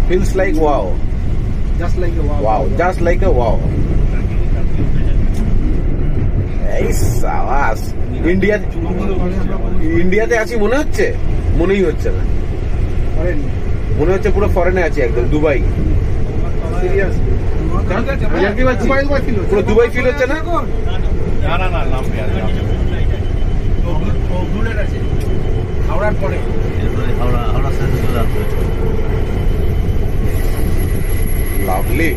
feels like wow. Just like a wow. Wow, just like a wow. এই সাবাস। ইন্ডিয়াতে আছি মনে হচ্ছে? মনেই হচ্ছে না, মনে হচ্ছে পুরো ফরেনে আছি, একদম দুবাই। পুরো দুবাই ফিল হচ্ছে না? হাওড়ার পরে লাভলি।